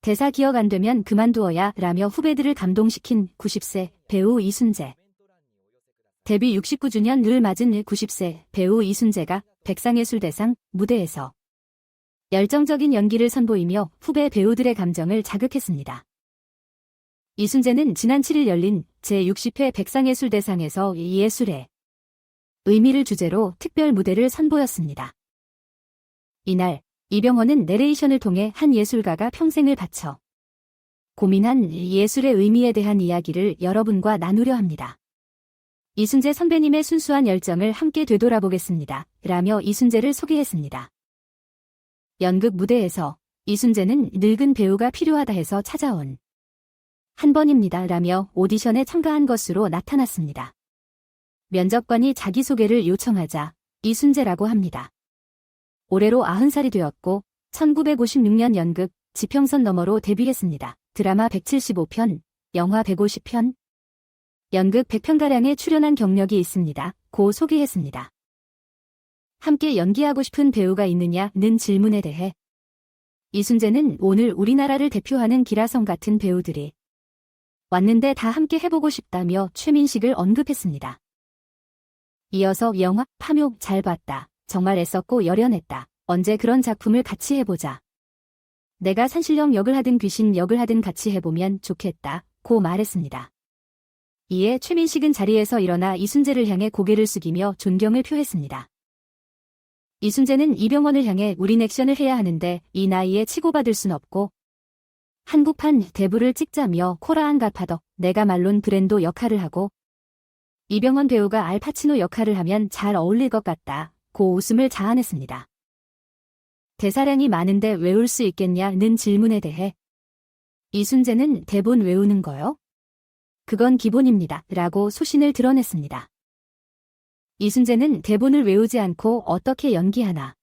대사 기억 안 되면 그만두어야 라며 후배들을 감동시킨 90세 배우 이순재. 데뷔 69주년을 맞은 90세 배우 이순재가 백상예술대상 무대에서 열정적인 연기를 선보이며 후배 배우들의 감정을 자극했습니다. 이순재는 지난 7일 열린 제60회 백상예술대상에서 예술의 의미를 주제로 특별 무대를 선보였습니다. 이날 이병헌은 내레이션을 통해 한 예술가가 평생을 바쳐 고민한 예술의 의미에 대한 이야기를 여러분과 나누려 합니다. 이순재 선배님의 순수한 열정을 함께 되돌아보겠습니다. 라며 이순재를 소개했습니다. 연극 무대에서 이순재는 늙은 배우가 필요하다 해서 찾아온 한 번입니다. 라며 오디션에 참가한 것으로 나타났습니다. 면접관이 자기소개를 요청하자 이순재라고 합니다. 올해로 90살이 되었고 1956년 연극 지평선 너머로 데뷔했습니다. 드라마 175편, 영화 150편, 연극 100편가량에 출연한 경력이 있습니다. 고 소개했습니다. 함께 연기하고 싶은 배우가 있느냐는 질문에 대해 이순재는 오늘 우리나라를 대표하는 기라성 같은 배우들이 왔는데 다 함께 해보고 싶다며 최민식을 언급했습니다. 이어서 영화 파묘 잘 봤다. 정말 애썼고 열연했다. 언제 그런 작품을 같이 해보자. 내가 산신령 역을 하든 귀신 역을 하든 같이 해보면 좋겠다. 고 말했습니다. 이에 최민식은 자리에서 일어나 이순재를 향해 고개를 숙이며 존경을 표했습니다. 이순재는 이병헌을 향해 우린 액션을 해야 하는데 이 나이에 치고받을 순 없고 한국판 대부를 찍자며 코라한 가파더 내가 말론 브랜도 역할을 하고 이병헌 배우가 알파치노 역할을 하면 잘 어울릴 것 같다. 고 웃음을 자아냈습니다. 대사량이 많은데 외울 수 있겠냐는 질문에 대해 이순재는 대본 외우는 거요? 그건 기본입니다. 라고 소신을 드러냈습니다. 이순재는 대본을 외우지 않고 어떻게 연기하나.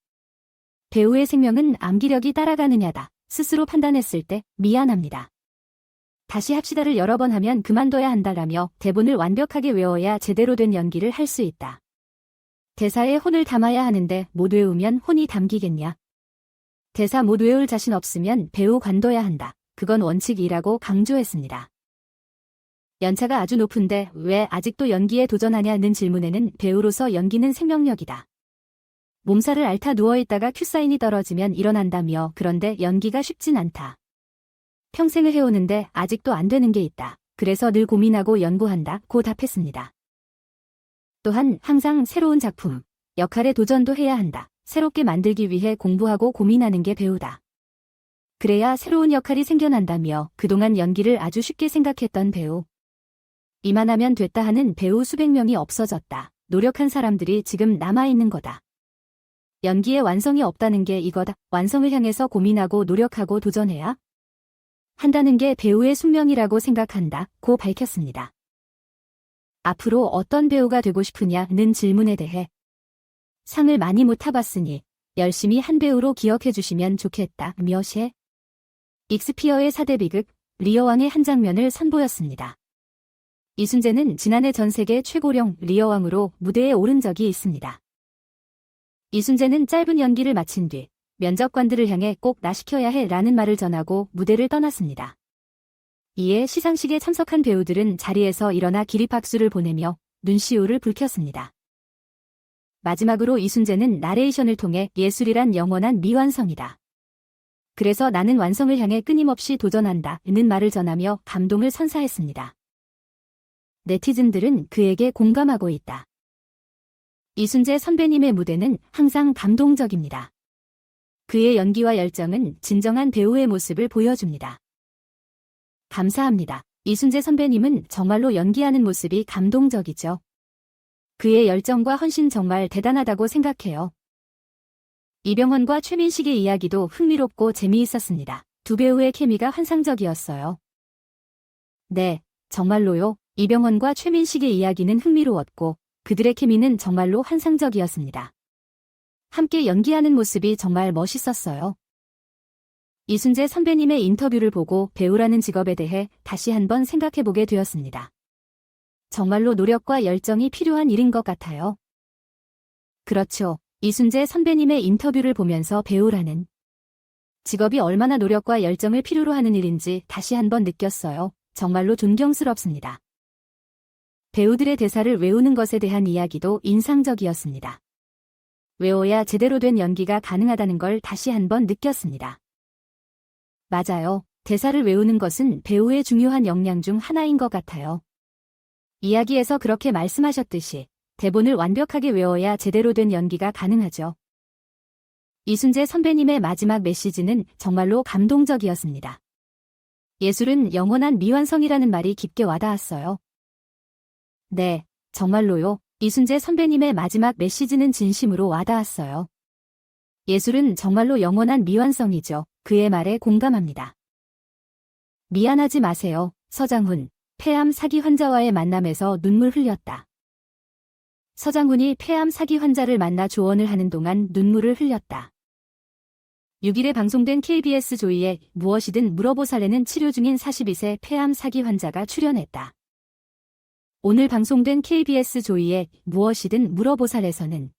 배우의 생명은 암기력이 따라가느냐다. 스스로 판단했을 때 미안합니다. 다시 합시다를 여러 번 하면 그만둬야 한다라며 대본을 완벽하게 외워야 제대로 된 연기를 할 수 있다. 대사에 혼을 담아야 하는데 못 외우면 혼이 담기겠냐. 대사 못 외울 자신 없으면 배우 관둬야 한다. 그건 원칙이라고 강조했습니다. 연차가 아주 높은데 왜 아직도 연기에 도전하냐는 질문에는 배우로서 연기는 생명력이다. 몸살을 앓다 누워있다가 큐사인이 떨어지면 일어난다며 그런데 연기가 쉽진 않다. 평생을 해오는데 아직도 안 되는 게 있다. 그래서 늘 고민하고 연구한다. 고 답했습니다. 또한 항상 새로운 작품, 역할에 도전도 해야 한다. 새롭게 만들기 위해 공부하고 고민하는 게 배우다. 그래야 새로운 역할이 생겨난다며 그동안 연기를 아주 쉽게 생각했던 배우. 이만하면 됐다 하는 배우 수백 명이 없어졌다. 노력한 사람들이 지금 남아있는 거다. 연기에 완성이 없다는 게 이거다. 완성을 향해서 고민하고 노력하고 도전해야 한다는 게 배우의 숙명이라고 생각한다. 고 밝혔습니다. 앞으로 어떤 배우가 되고 싶으냐는 질문에 대해 상을 많이 못 타봤으니 열심히 한 배우로 기억해 주시면 좋겠다. 며 익스피어의 4대 비극 리어왕의 한 장면을 선보였습니다. 이순재는 지난해 전 세계 최고령 리어왕으로 무대에 오른 적이 있습니다. 이순재는 짧은 연기를 마친 뒤 면접관들을 향해 꼭 나 시켜야 해 라는 말을 전하고 무대를 떠났습니다. 이에 시상식에 참석한 배우들은 자리에서 일어나 기립박수를 보내며 눈시울을 붉혔습니다. 마지막으로 이순재는 나레이션을 통해 예술이란 영원한 미완성이다. 그래서 나는 완성을 향해 끊임없이 도전한다는 말을 전하며 감동을 선사했습니다. 네티즌들은 그에게 공감하고 있다. 이순재 선배님의 무대는 항상 감동적입니다. 그의 연기와 열정은 진정한 배우의 모습을 보여줍니다. 감사합니다. 이순재 선배님은 정말로 연기하는 모습이 감동적이죠. 그의 열정과 헌신 정말 대단하다고 생각해요. 이병헌과 최민식의 이야기도 흥미롭고 재미있었습니다. 두 배우의 케미가 환상적이었어요. 네, 정말로요. 이병헌과 최민식의 이야기는 흥미로웠고 그들의 케미는 정말로 환상적이었습니다. 함께 연기하는 모습이 정말 멋있었어요. 이순재 선배님의 인터뷰를 보고 배우라는 직업에 대해 다시 한번 생각해보게 되었습니다. 정말로 노력과 열정이 필요한 일인 것 같아요. 그렇죠. 이순재 선배님의 인터뷰를 보면서 배우라는 직업이 얼마나 노력과 열정을 필요로 하는 일인지 다시 한번 느꼈어요. 정말로 존경스럽습니다. 배우들의 대사를 외우는 것에 대한 이야기도 인상적이었습니다. 외워야 제대로 된 연기가 가능하다는 걸 다시 한번 느꼈습니다. 맞아요. 대사를 외우는 것은 배우의 중요한 역량 중 하나인 것 같아요. 이야기에서 그렇게 말씀하셨듯이 대본을 완벽하게 외워야 제대로 된 연기가 가능하죠. 이순재 선배님의 마지막 메시지는 정말로 감동적이었습니다. 예술은 영원한 미완성이라는 말이 깊게 와닿았어요. 네, 정말로요. 이순재 선배님의 마지막 메시지는 진심으로 와닿았어요. 예술은 정말로 영원한 미완성이죠. 그의 말에 공감합니다. 미안하지 마세요. 서장훈, 폐암 사기 환자와의 만남에서 눈물 흘렸다. 서장훈이 폐암 사기 환자를 만나 조언을 하는 동안 눈물을 흘렸다. 6일에 방송된 KBS 조이의 무엇이든 물어보살에는 치료 중인 42세 폐암 사기 환자가 출연했다. 오늘 방송된 KBS 조이의 무엇이든 물어보살에서는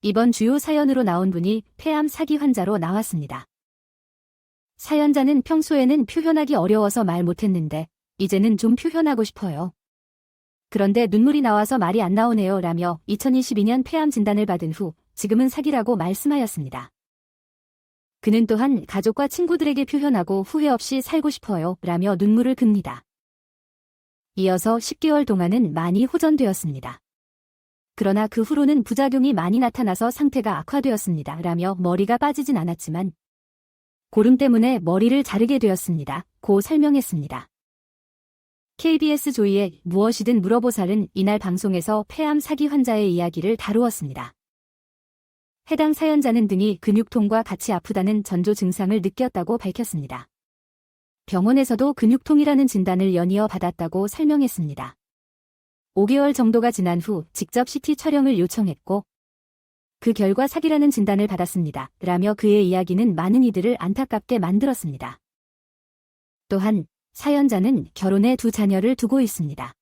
이번 주요 사연으로 나온 분이 폐암 사기 환자로 나왔습니다. 사연자는 평소에는 표현하기 어려워서 말 못했는데 이제는 좀 표현하고 싶어요. 그런데 눈물이 나와서 말이 안 나오네요 라며 2022년 폐암 진단을 받은 후 지금은 사기라고 말씀하였습니다. 그는 또한 가족과 친구들에게 표현하고 후회 없이 살고 싶어요 라며 눈물을 긋니다. 이어서 10개월 동안은 많이 호전되었습니다. 그러나 그 후로는 부작용이 많이 나타나서 상태가 악화되었습니다 라며 머리가 빠지진 않았지만 고름 때문에 머리를 자르게 되었습니다. 고 설명했습니다. KBS 조이의 무엇이든 물어보살은 이날 방송에서 폐암 사기 환자의 이야기를 다루었습니다. 해당 사연자는 등이 근육통과 같이 아프다는 전조 증상을 느꼈다고 밝혔습니다. 병원에서도 근육통이라는 진단을 연이어 받았다고 설명했습니다. 5개월 정도가 지난 후 직접 CT 촬영을 요청했고 그 결과 사기라는 진단을 받았습니다. 라며 그의 이야기는 많은 이들을 안타깝게 만들었습니다. 또한 사연자는 결혼에 2자녀를 두고 있습니다.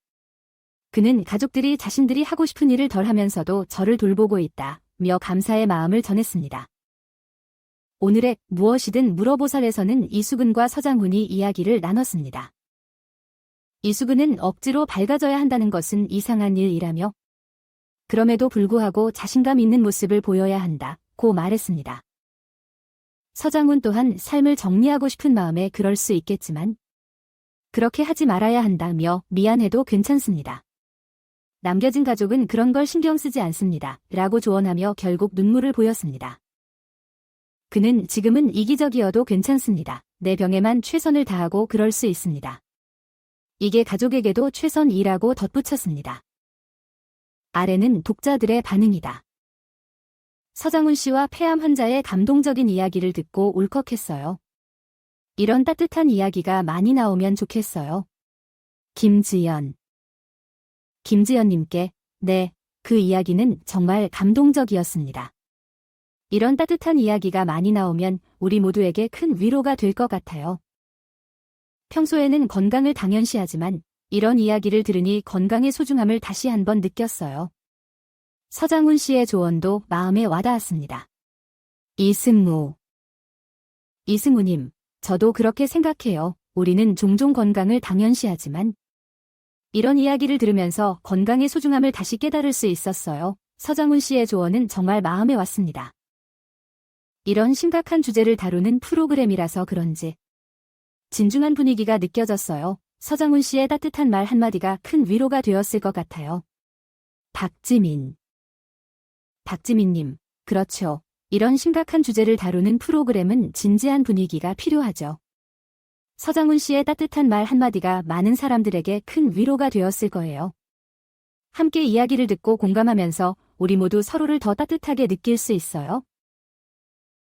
그는 가족들이 자신들이 하고 싶은 일을 덜 하면서도 저를 돌보고 있다며 감사의 마음을 전했습니다. 오늘의 무엇이든 물어보살에서는 이수근과 서장훈이 이야기를 나눴습니다. 이수근은 억지로 밝아져야 한다는 것은 이상한 일이라며 그럼에도 불구하고 자신감 있는 모습을 보여야 한다고 말했습니다. 서장훈 또한 삶을 정리하고 싶은 마음에 그럴 수 있겠지만 그렇게 하지 말아야 한다며 미안해도 괜찮습니다. 남겨진 가족은 그런 걸 신경 쓰지 않습니다. 라고 조언하며 결국 눈물을 보였습니다. 그는 지금은 이기적이어도 괜찮습니다. 내 병에만 최선을 다하고 그럴 수 있습니다. 이게 가족에게도 최선이라고 덧붙였습니다. 아래는 독자들의 반응이다. 서장훈 씨와 폐암 환자의 감동적인 이야기를 듣고 울컥했어요. 이런 따뜻한 이야기가 많이 나오면 좋겠어요. 김지연님께 네, 그 이야기는 정말 감동적이었습니다. 이런 따뜻한 이야기가 많이 나오면 우리 모두에게 큰 위로가 될 것 같아요. 평소에는 건강을 당연시하지만 이런 이야기를 들으니 건강의 소중함을 다시 한번 느꼈어요. 서장훈 씨의 조언도 마음에 와닿았습니다. 이승우님, 저도 그렇게 생각해요. 우리는 종종 건강을 당연시하지만 이런 이야기를 들으면서 건강의 소중함을 다시 깨달을 수 있었어요. 서장훈 씨의 조언은 정말 마음에 왔습니다. 이런 심각한 주제를 다루는 프로그램이라서 그런지 진중한 분위기가 느껴졌어요. 서장훈 씨의 따뜻한 말 한마디가 큰 위로가 되었을 것 같아요. 박지민님, 그렇죠. 이런 심각한 주제를 다루는 프로그램은 진지한 분위기가 필요하죠. 서장훈 씨의 따뜻한 말 한마디가 많은 사람들에게 큰 위로가 되었을 거예요. 함께 이야기를 듣고 공감하면서 우리 모두 서로를 더 따뜻하게 느낄 수 있어요.